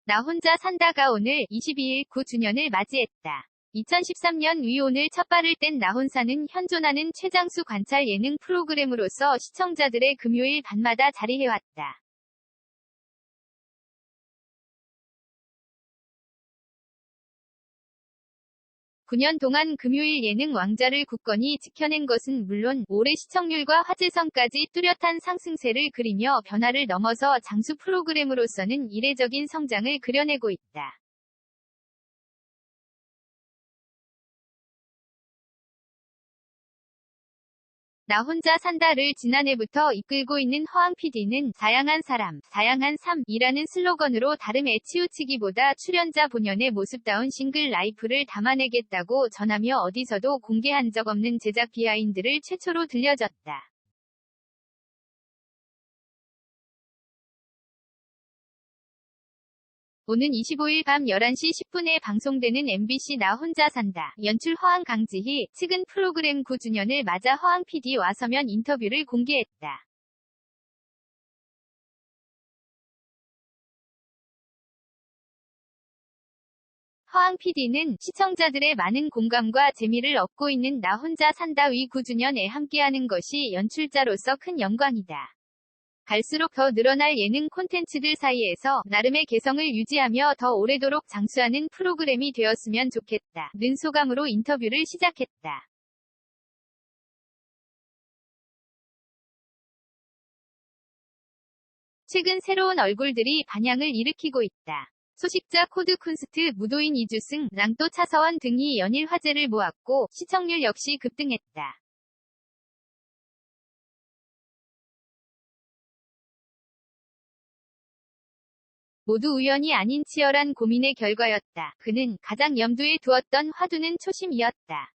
나 혼자 산다가 오늘 22일 9주년을 맞이했다. 2013년 오늘 첫 발을 뗀 나 혼사는 현존하는 최장수 관찰 예능 프로그램으로서 시청자들의 금요일 밤마다 자리해왔다. 9년 동안 금요일 예능 왕자를 굳건히 지켜낸 것은 물론 올해 시청률과 화제성까지 뚜렷한 상승세를 그리며 변화를 넘어서 장수 프로그램으로서는 이례적인 성장을 그려내고 있다. 나 혼자 산다를 지난해부터 이끌고 있는 허황 PD는 다양한 사람, 다양한 삶이라는 슬로건으로 다름에 치우치기보다 출연자 본연의 모습다운 싱글 라이프를 담아내겠다고 전하며 어디서도 공개한 적 없는 제작 비하인드를 최초로 들려줬다. 오는 25일 밤 11시 10분에 방송되는 MBC 나 혼자 산다. 연출 허황 강지희, 측은 프로그램 9주년을 맞아 허황 PD와 서면 인터뷰를 공개했다. 허황 PD는 시청자들의 많은 공감과 재미를 얻고 있는 나 혼자 산다 위 9주년에 함께하는 것이 연출자로서 큰 영광이다. 갈수록 더 늘어날 예능 콘텐츠들 사이에서 나름의 개성을 유지하며 더 오래도록 장수하는 프로그램이 되었으면 좋겠다. 는 소감으로 인터뷰를 시작했다. 최근 새로운 얼굴들이 반향을 일으키고 있다. 소식자 코드 쿤스트, 무도인 이주승, 랑또 차서원 등이 연일 화제를 모았고 시청률 역시 급등했다. 모두 우연이 아닌 치열한 고민의 결과였다. 그는 가장 염두에 두었던 화두는 초심이었다.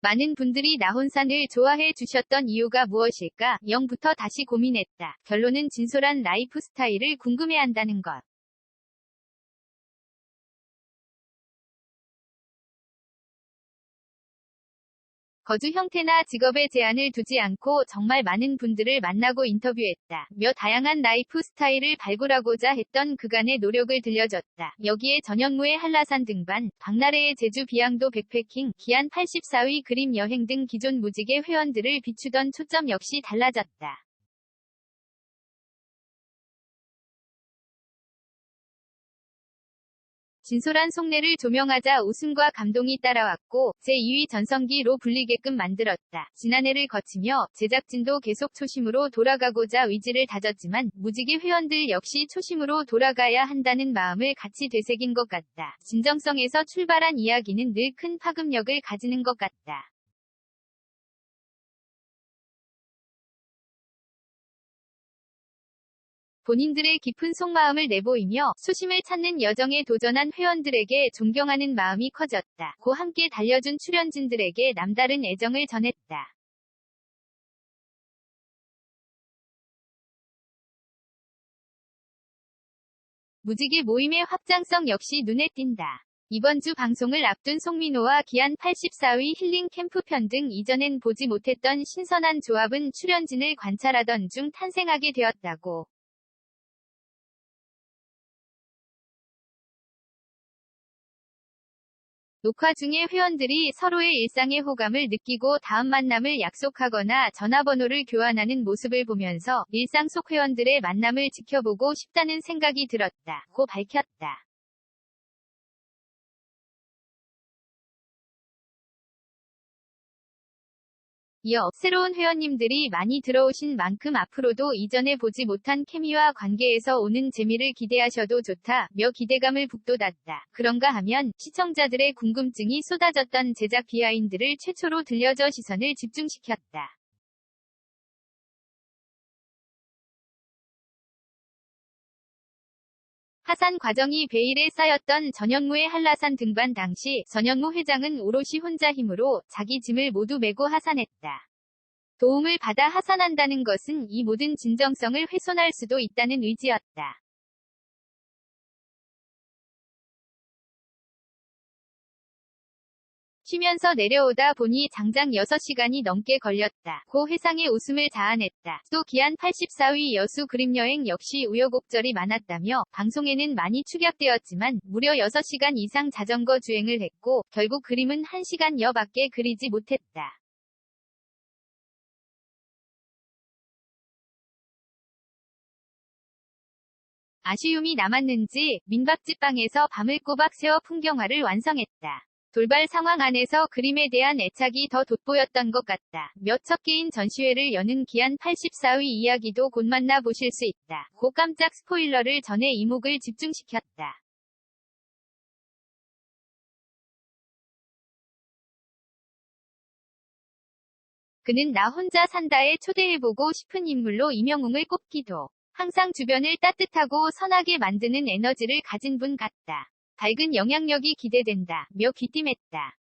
많은 분들이 나 혼산을 좋아해 주셨던 이유가 무엇일까? 0부터 다시 고민했다. 결론은 진솔한 라이프 스타일을 궁금해한다는 것. 거주 형태나 직업에 제한을 두지 않고 정말 많은 분들을 만나고 인터뷰했다. 며 다양한 라이프 스타일을 발굴하고자 했던 그간의 노력을 들려줬다. 여기에 전현무의 한라산 등반, 박나래의 제주 비양도 백패킹, 기안 84위 그림 여행 등 기존 무지개 회원들을 비추던 초점 역시 달라졌다. 진솔한 속내를 조명하자 웃음과 감동이 따라왔고 제2위 전성기로 불리게끔 만들었다. 지난해를 거치며 제작진도 계속 초심으로 돌아가고자 의지를 다졌지만 무지개 회원들 역시 초심으로 돌아가야 한다는 마음을 같이 되새긴 것 같다. 진정성에서 출발한 이야기는 늘 큰 파급력을 가지는 것 같다. 본인들의 깊은 속마음을 내보이며 수심을 찾는 여정에 도전한 회원들에게 존경하는 마음이 커졌다. 고 함께 달려준 출연진들에게 남다른 애정을 전했다. 무지개 모임의 확장성 역시 눈에 띈다. 이번 주 방송을 앞둔 송민호와 기안 84위 힐링 캠프편 등 이전엔 보지 못했던 신선한 조합은 출연진을 관찰하던 중 탄생하게 되었다고. 녹화 중에 회원들이 서로의 일상의 호감을 느끼고 다음 만남을 약속하거나 전화번호를 교환하는 모습을 보면서 일상 속 회원들의 만남을 지켜보고 싶다는 생각이 들었다. 고 밝혔다. 이어 새로운 회원님들이 많이 들어오신 만큼 앞으로도 이전에 보지 못한 케미와 관계에서 오는 재미를 기대하셔도 좋다며 기대감을 북돋았다. 그런가 하면 시청자들의 궁금증이 쏟아졌던 제작 비하인드를 최초로 들려줘 시선을 집중시켰다. 하산 과정이 베일에 쌓였던 전현무의 한라산 등반 당시 전현무 회장은 오롯이 혼자 힘으로 자기 짐을 모두 메고 하산했다. 도움을 받아 하산한다는 것은 이 모든 진정성을 훼손할 수도 있다는 의지였다. 쉬면서 내려오다 보니 장장 6시간이 넘게 걸렸다. 고 회상의 웃음을 자아냈다. 또 기한 84위 여수 그림여행 역시 우여곡절이 많았다며 방송에는 많이 축약되었지만 무려 6시간 이상 자전거 주행을 했고 결국 그림은 1시간여 밖에 그리지 못했다. 아쉬움이 남았는지 민박집방에서 밤을 꼬박 새워 풍경화를 완성했다. 돌발 상황 안에서 그림에 대한 애착이 더 돋보였던 것 같다. 몇 척 개인 전시회를 여는 기안 84위 이야기도 곧 만나보실 수 있다. 고 깜짝 스포일러를 전해 이목을 집중시켰다. 그는 나 혼자 산다에 초대해보고 싶은 인물로 임영웅을 꼽기도. 항상 주변을 따뜻하고 선하게 만드는 에너지를 가진 분 같다. 밝은 영향력이 기대된다. 며 귀띔했다.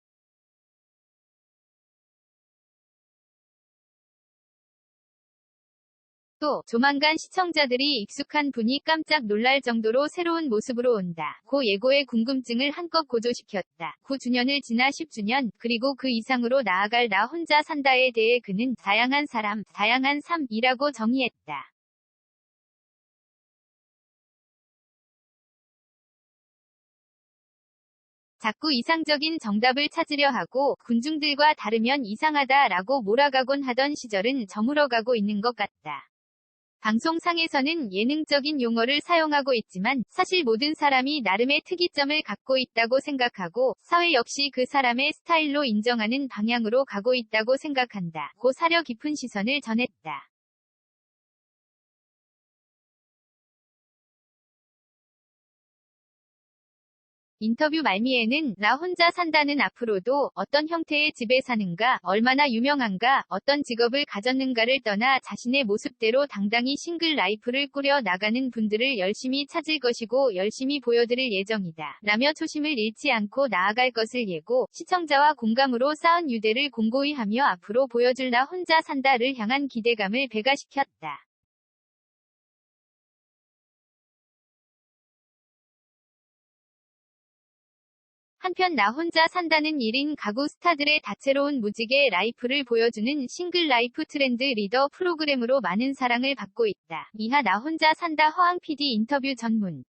또 조만간 시청자들이 익숙한 분이 깜짝 놀랄 정도로 새로운 모습으로 온다. 고 예고의 궁금증을 한껏 고조시켰다. 9주년을 지나 10주년, 그리고 그 이상으로 나아갈 나 혼자 산다에 대해 그는 다양한 사람, 다양한 삶이라고 정의했다. 자꾸 이상적인 정답을 찾으려 하고 군중들과 다르면 이상하다라고 몰아가곤 하던 시절은 저물어가고 있는 것 같다. 방송상에서는 예능적인 용어를 사용하고 있지만 사실 모든 사람이 나름의 특이점을 갖고 있다고 생각하고 사회 역시 그 사람의 스타일로 인정하는 방향으로 가고 있다고 생각한다. 고 사려 깊은 시선을 전했다. 인터뷰 말미에는 나 혼자 산다는 앞으로도 어떤 형태의 집에 사는가, 얼마나 유명한가, 어떤 직업을 가졌는가를 떠나 자신의 모습대로 당당히 싱글 라이프를 꾸려 나가는 분들을 열심히 찾을 것이고 열심히 보여드릴 예정이다. 라며 초심을 잃지 않고 나아갈 것을 예고, 시청자와 공감으로 쌓은 유대를 공고히 하며 앞으로 보여줄 나 혼자 산다를 향한 기대감을 배가시켰다. 한편 나 혼자 산다는 1인 가구 스타들의 다채로운 무지개 라이프를 보여주는 싱글 라이프 트렌드 리더 프로그램으로 많은 사랑을 받고 있다. 이하 나 혼자 산다 허황 PD 인터뷰 전문.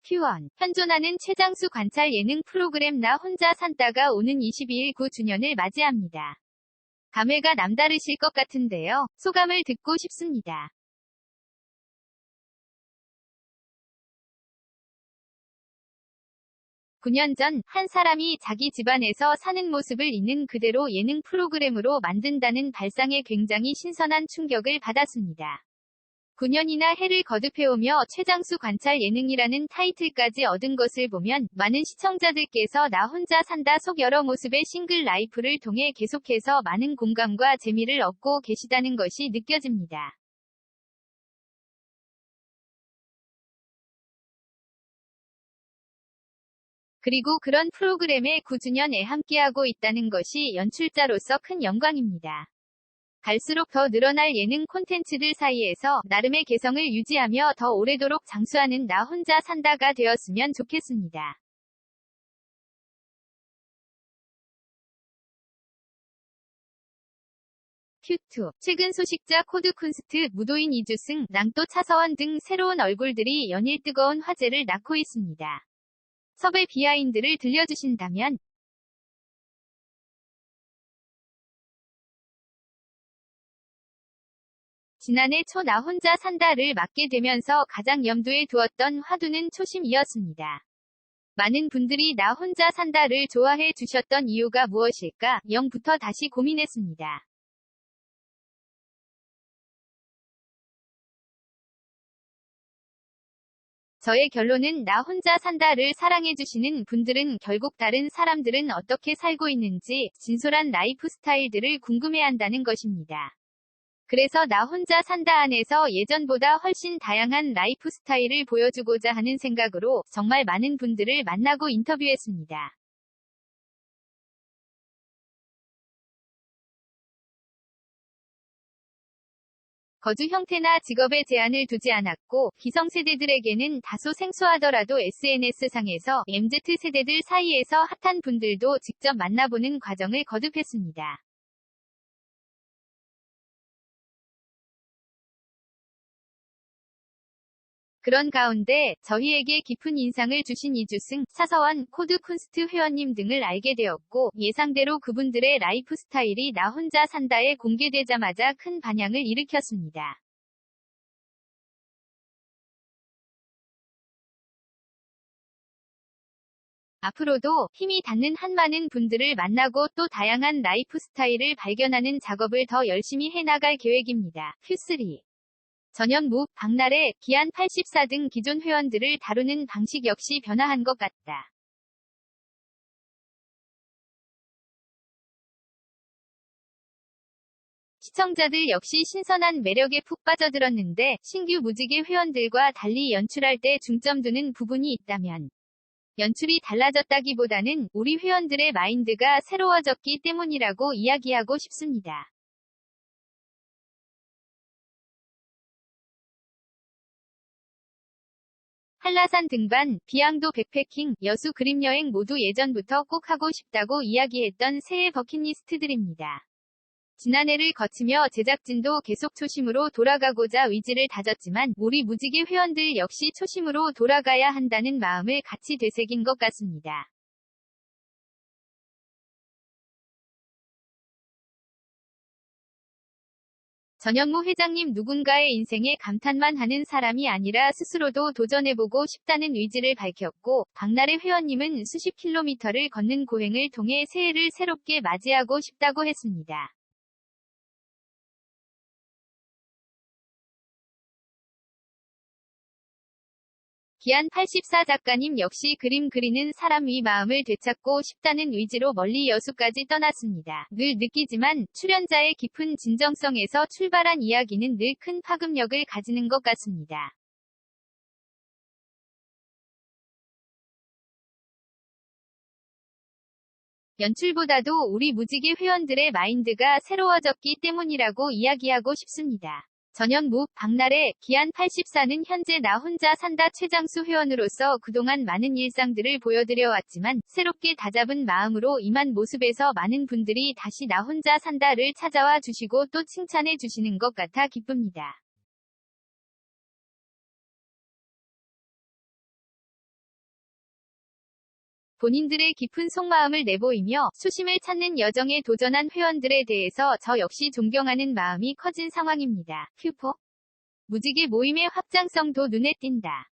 Q1. 현존하는 최장수 관찰 예능 프로그램 나 혼자 산다가 오는 22일 9주년을 맞이합니다. 감회가 남다르실 것 같은데요. 소감을 듣고 싶습니다. 9년 전, 한 사람이 자기 집안에서 사는 모습을 있는 그대로 예능 프로그램으로 만든다는 발상에 굉장히 신선한 충격을 받았습니다. 9년이나 해를 거듭해오며 최장수 관찰 예능이라는 타이틀까지 얻은 것을 보면 많은 시청자들께서 나 혼자 산다 속 여러 모습의 싱글 라이프를 통해 계속해서 많은 공감과 재미를 얻고 계시다는 것이 느껴집니다. 그리고 그런 프로그램의 9주년에 함께하고 있다는 것이 연출자로서 큰 영광입니다. 갈수록 더 늘어날 예능 콘텐츠들 사이에서 나름의 개성을 유지하며 더 오래도록 장수하는 나 혼자 산다가 되었으면 좋겠습니다. 큐2. 최근 소식자 코드 쿤스트, 무도인 이주승, 랑또 차서원 등 새로운 얼굴들이 연일 뜨거운 화제를 낳고 있습니다. 섭외 비하인드를 들려주신다면 지난해 초 나 혼자 산다를 맡게 되면서 가장 염두에 두었던 화두는 초심이었습니다. 많은 분들이 나 혼자 산다를 좋아해 주셨던 이유가 무엇일까? 0부터 다시 고민했습니다. 저의 결론은 나 혼자 산다를 사랑해주시는 분들은 결국 다른 사람들은 어떻게 살고 있는지 진솔한 라이프 스타일들을 궁금해한다는 것입니다. 그래서 나 혼자 산다 안에서 예전보다 훨씬 다양한 라이프 스타일을 보여주고자 하는 생각으로 정말 많은 분들을 만나고 인터뷰했습니다. 거주 형태나 직업에 제한을 두지 않았고 기성세대들에게는 다소 생소하더라도 SNS상에서 MZ세대들 사이에서 핫한 분들도 직접 만나보는 과정을 거듭했습니다. 그런 가운데 저희에게 깊은 인상을 주신 이주승, 사서원, 코드쿤스트 회원님 등을 알게 되었고 예상대로 그분들의 라이프 스타일이 나 혼자 산다에 공개되자마자 큰 반향을 일으켰습니다. 앞으로도 힘이 닿는 한 많은 분들을 만나고 또 다양한 라이프 스타일을 발견하는 작업을 더 열심히 해나갈 계획입니다. q3 전현무, 박나래, 기안 84 등 기존 회원들을 다루는 방식 역시 변화한 것 같다. 시청자들 역시 신선한 매력에 푹 빠져들었는데 신규 무지개 회원들과 달리 연출할 때 중점 두는 부분이 있다면 연출이 달라졌다기보다는 우리 회원들의 마인드가 새로워졌기 때문이라고 이야기하고 싶습니다. 한라산 등반, 비양도 백패킹, 여수 그림여행 모두 예전부터 꼭 하고 싶다고 이야기했던 새해 버킷리스트들입니다. 지난해를 거치며 제작진도 계속 초심으로 돌아가고자 의지를 다졌지만 우리 무지개 회원들 역시 초심으로 돌아가야 한다는 마음을 같이 되새긴 것 같습니다. 전현무 회장님 누군가의 인생에 감탄만 하는 사람이 아니라 스스로도 도전해보고 싶다는 의지를 밝혔고 박나래 회원님은 수십 킬로미터를 걷는 고행을 통해 새해를 새롭게 맞이하고 싶다고 했습니다. 기안 84 작가님 역시 그림 그리는 사람 위 마음을 되찾고 싶다는 의지로 멀리 여수까지 떠났습니다. 늘 느끼지만 출연자의 깊은 진정성에서 출발한 이야기는 늘 큰 파급력을 가지는 것 같습니다. 연출보다도 우리 무지개 회원들의 마인드가 새로워졌기 때문이라고 이야기하고 싶습니다. 전현무, 박나래, 기안 84는 현재 나 혼자 산다 최장수 회원으로서 그동안 많은 일상들을 보여드려 왔지만 새롭게 다잡은 마음으로 임한 모습에서 많은 분들이 다시 나 혼자 산다를 찾아와 주시고 또 칭찬해 주시는 것 같아 기쁩니다. 본인들의 깊은 속마음을 내보이며 초심을 찾는 여정에 도전한 회원들에 대해서 저 역시 존경하는 마음이 커진 상황입니다. q4 무지개 모임의 확장성도 눈에 띈다.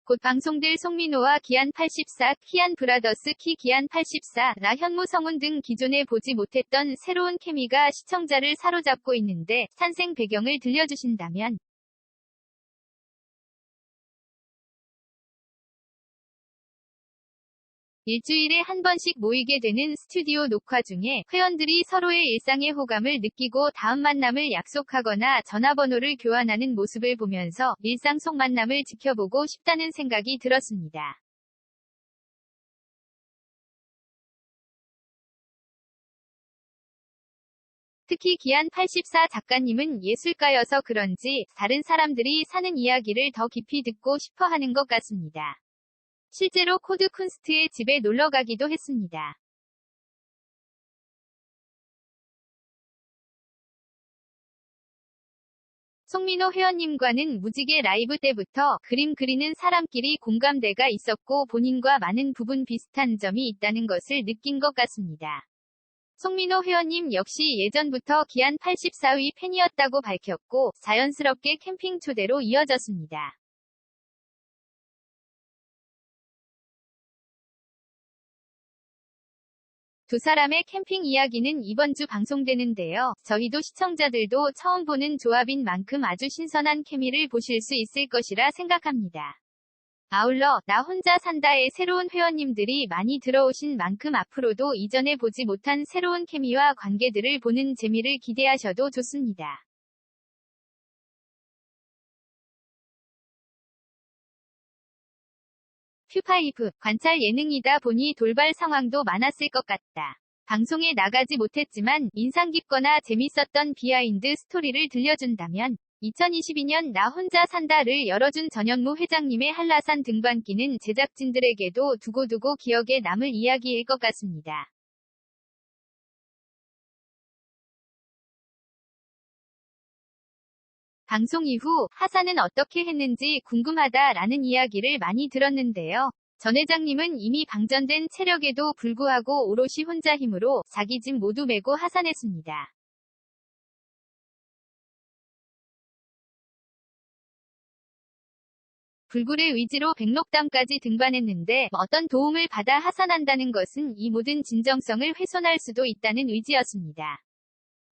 곧 방송될 송민호와 기안 84, 키안 브라더스 키 기안 84, 나 현무 성훈 등 기존에 보지 못했던 새로운 케미가 시청자를 사로잡고 있는데 탄생 배경을 들려주신다면 일주일에 한 번씩 모이게 되는 스튜디오 녹화 중에 회원들이 서로의 일상의 호감을 느끼고 다음 만남을 약속하거나 전화번호를 교환하는 모습을 보면서 일상 속 만남을 지켜보고 싶다는 생각이 들었습니다. 특히 기안 84 작가님은 예술가여서 그런지 다른 사람들이 사는 이야기를 더 깊이 듣고 싶어 하는 것 같습니다. 실제로 코드쿤스트의 집에 놀러 가기도 했습니다. 송민호 회원님과는 무지개 라이브 때부터 그림 그리는 사람끼리 공감대가 있었고 본인과 많은 부분 비슷한 점이 있다는 것을 느낀 것 같습니다. 송민호 회원님 역시 예전부터 기안 84의 팬이었다고 밝혔고 자연스럽게 캠핑 초대로 이어졌습니다. 두 사람의 캠핑 이야기는 이번 주 방송되는데요. 저희도 시청자들도 처음 보는 조합인 만큼 아주 신선한 케미를 보실 수 있을 것이라 생각합니다. 아울러 나 혼자 산다의 새로운 회원님들이 많이 들어오신 만큼 앞으로도 이전에 보지 못한 새로운 케미와 관계들을 보는 재미를 기대하셔도 좋습니다. 큐5. 관찰 예능이다 보니 돌발 상황도 많았을 것 같다. 방송에 나가지 못했지만 인상 깊거나 재밌었던 비하인드 스토리를 들려준다면 2022년 나 혼자 산다를 열어준 전현무 회장님의 한라산 등반기는 제작진들에게도 두고두고 기억에 남을 이야기일 것 같습니다. 방송 이후 하산은 어떻게 했는지 궁금하다라는 이야기를 많이 들었는데요. 전 회장님은 이미 방전된 체력에도 불구하고 오롯이 혼자 힘으로 자기 짐 모두 메고 하산했습니다. 불굴의 의지로 백록담까지 등반했는데 어떤 도움을 받아 하산한다는 것은 이 모든 진정성을 훼손할 수도 있다는 의지였습니다.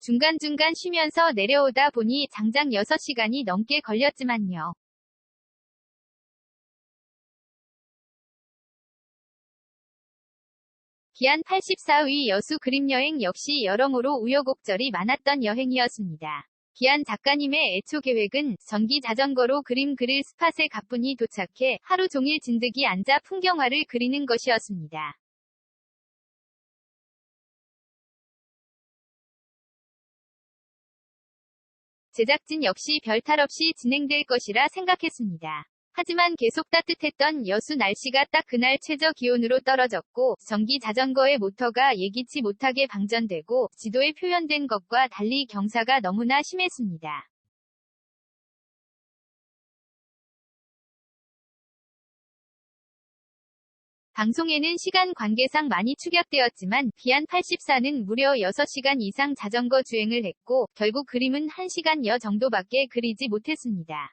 중간중간 쉬면서 내려오다 보니 장장 6시간이 넘게 걸렸지만요. 기안 84위 여수 그림여행 역시 여러모로 우여곡절이 많았던 여행이었습니다. 기안 작가님의 애초 계획은 전기 자전거로 그림 그릴 스팟에 가뿐히 도착해 하루 종일 진득이 앉아 풍경화를 그리는 것이었습니다. 제작진 역시 별탈 없이 진행될 것이라 생각했습니다. 하지만 계속 따뜻했던 여수 날씨가 딱 그날 최저 기온으로 떨어졌고 전기 자전거의 모터가 예기치 못하게 방전되고 지도에 표현된 것과 달리 경사가 너무나 심했습니다. 방송에는 시간 관계상 많이 축약되었지만 기안 84는 무려 6시간 이상 자전거 주행을 했고 결국 그림은 1시간여 정도밖에 그리지 못했습니다.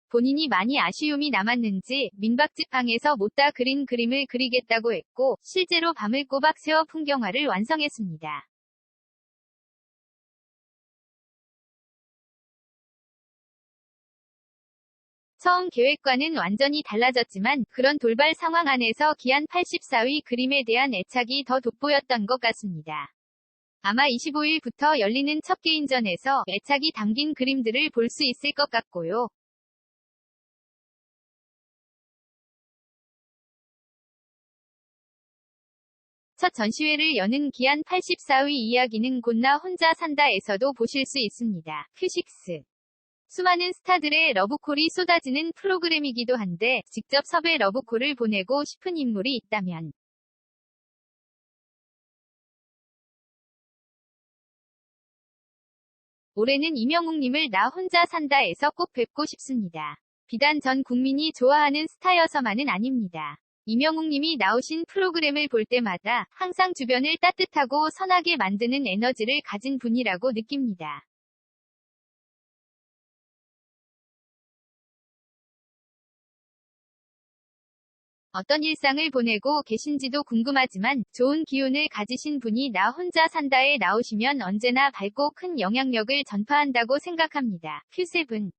본인이 많이 아쉬움이 남았는지 민박집 방에서 못다 그린 그림을 그리겠다고 했고 실제로 밤을 꼬박 새워 풍경화를 완성했습니다. 처음 계획과는 완전히 달라졌지만 그런 돌발 상황 안에서 기안 84위 그림에 대한 애착이 더 돋보였던 것 같습니다. 아마 25일부터 열리는 첫 개인전에서 애착이 담긴 그림들을 볼 수 있을 것 같고요. 첫 전시회를 여는 기안 84위 이야기는 곧 나 혼자 산다에서도 보실 수 있습니다. 큐식스. 수많은 스타들의 러브콜이 쏟아지는 프로그램이기도 한데 직접 섭외 러브콜을 보내고 싶은 인물이 있다면 올해는 이명웅님을 나 혼자 산다에서 꼭 뵙고 싶습니다. 비단 전 국민이 좋아하는 스타여서만은 아닙니다. 이명웅님이 나오신 프로그램을 볼 때마다 항상 주변을 따뜻하고 선하게 만드는 에너지를 가진 분이라고 느낍니다. 어떤 일상을 보내고 계신지도 궁금하지만 좋은 기운을 가지신 분이 나 혼자 산다에 나오시면 언제나 밝고 큰 영향력을 전파한다고 생각합니다. 큐7.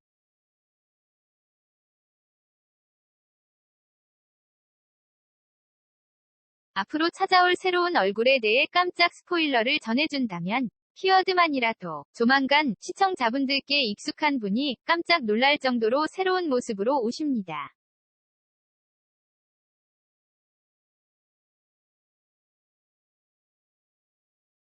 앞으로 찾아올 새로운 얼굴에 대해 깜짝 스포일러를 전해준다면 키워드만이라도 조만간 시청자분들께 익숙한 분이 깜짝 놀랄 정도로 새로운 모습으로 오십니다.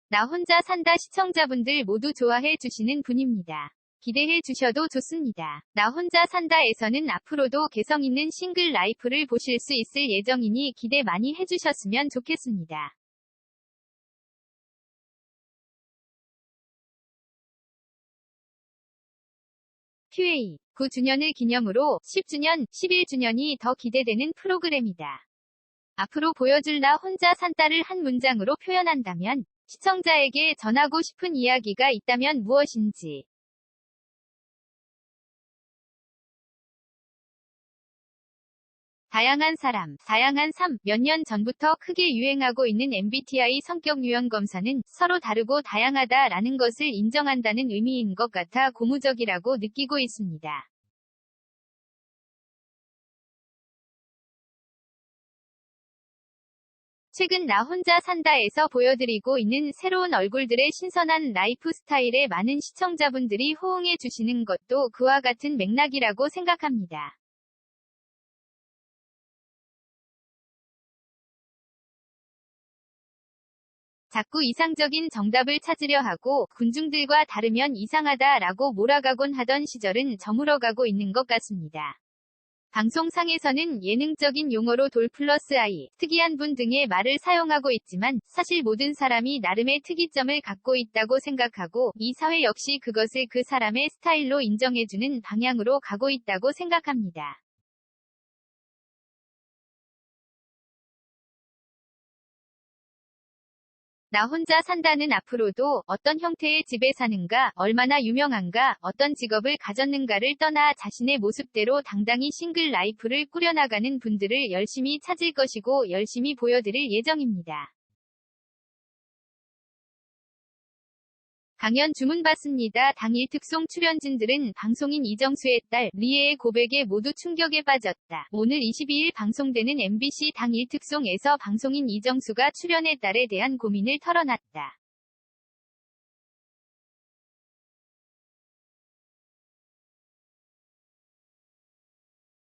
나 혼자 산다 시청자분들 모두 좋아해 주시는 분입니다. 기대해 주셔도 좋습니다. 나 혼자 산다에서는 앞으로도 개성 있는 싱글 라이프를 보실 수 있을 예정이니 기대 많이 해주셨으면 좋겠습니다. 큐에이 9주년을 기념으로 10주년, 11주년이 더 기대되는 프로그램이다. 앞으로 보여줄 나 혼자 산다를 한 문장으로 표현한다면 시청자에게 전하고 싶은 이야기가 있다면 무엇인지. 다양한 사람, 다양한 삶. 몇 년 전부터 크게 유행하고 있는 MBTI 성격 유형 검사는 서로 다르고 다양하다라는 것을 인정한다는 의미인 것 같아 고무적이라고 느끼고 있습니다. 최근 나 혼자 산다에서 보여드리고 있는 새로운 얼굴들의 신선한 라이프 스타일에 많은 시청자분들이 호응해 주시는 것도 그와 같은 맥락이라고 생각합니다. 자꾸 이상적인 정답을 찾으려 하고 군중들과 다르면 이상하다라고 몰아가곤 하던 시절은 저물어가고 있는 것 같습니다. 방송상에서는 예능적인 용어로 돌 플러스 아이, 특이한 분 등의 말을 사용하고 있지만 사실 모든 사람이 나름의 특이점을 갖고 있다고 생각하고 이 사회 역시 그것을 그 사람의 스타일로 인정해주는 방향으로 가고 있다고 생각합니다. 나 혼자 산다는 앞으로도 어떤 형태의 집에 사는가, 얼마나 유명한가, 어떤 직업을 가졌는가를 떠나 자신의 모습대로 당당히 싱글 라이프를 꾸려나가는 분들을 열심히 찾을 것이고 열심히 보여드릴 예정입니다. 강연 주문받습니다. 당일 특송 출연진들은 방송인 이정수의 딸 리에의 고백에 모두 충격에 빠졌다. 오늘 22일 방송되는 MBC 당일 특송에서 방송인 이정수가 출연의 딸에 대한 고민을 털어놨다.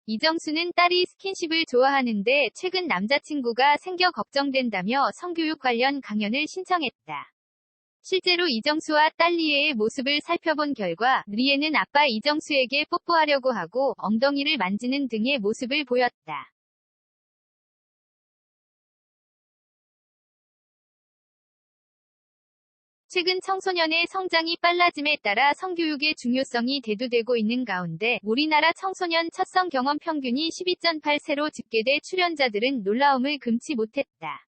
이정수는 딸이 스킨십을 좋아하는데 최근 남자친구가 생겨 걱정된다며 성교육 관련 강연을 신청했다. 실제로 이정수와 딸 리에의 모습을 살펴본 결과 리에는 아빠 이정수에게 뽀뽀하려고 하고 엉덩이를 만지는 등의 모습을 보였다. 최근 청소년의 성장이 빨라짐에 따라 성교육의 중요성이 대두되고 있는 가운데 우리나라 청소년 첫 성 경험 평균이 12.8세로 집계돼 출연자들은 놀라움을 금치 못했다.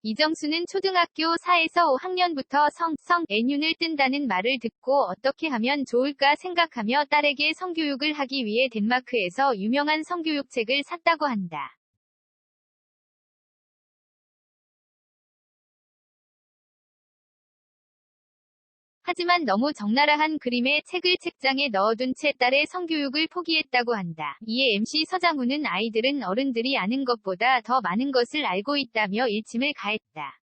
이정수는 초등학교 4에서 5학년부터 애뮨을 뜬다는 말을 듣고 어떻게 하면 좋을까 생각하며 딸에게 성교육을 하기 위해 덴마크에서 유명한 성교육 책을 샀다고 한다. 하지만 너무 적나라한 그림의 책을 책장에 넣어둔 채 딸의 성교육을 포기했다고 한다. 이에 MC 서장훈은 아이들은 어른들이 아는 것보다 더 많은 것을 알고 있다며 일침을 가했다.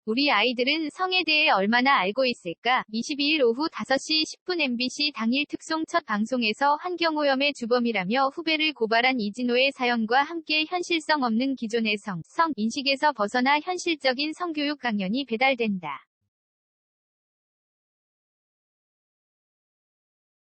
우리 아이들은 성에 대해 얼마나 알고 있을까? 22일 오후 5시 10분 MBC 당일 특송 첫 방송에서 환경오염의 주범이라며 후배를 고발한 이진호의 사연과 함께 현실성 없는 기존의 성 인식에서 벗어나 현실적인 성교육 강연이 배달된다.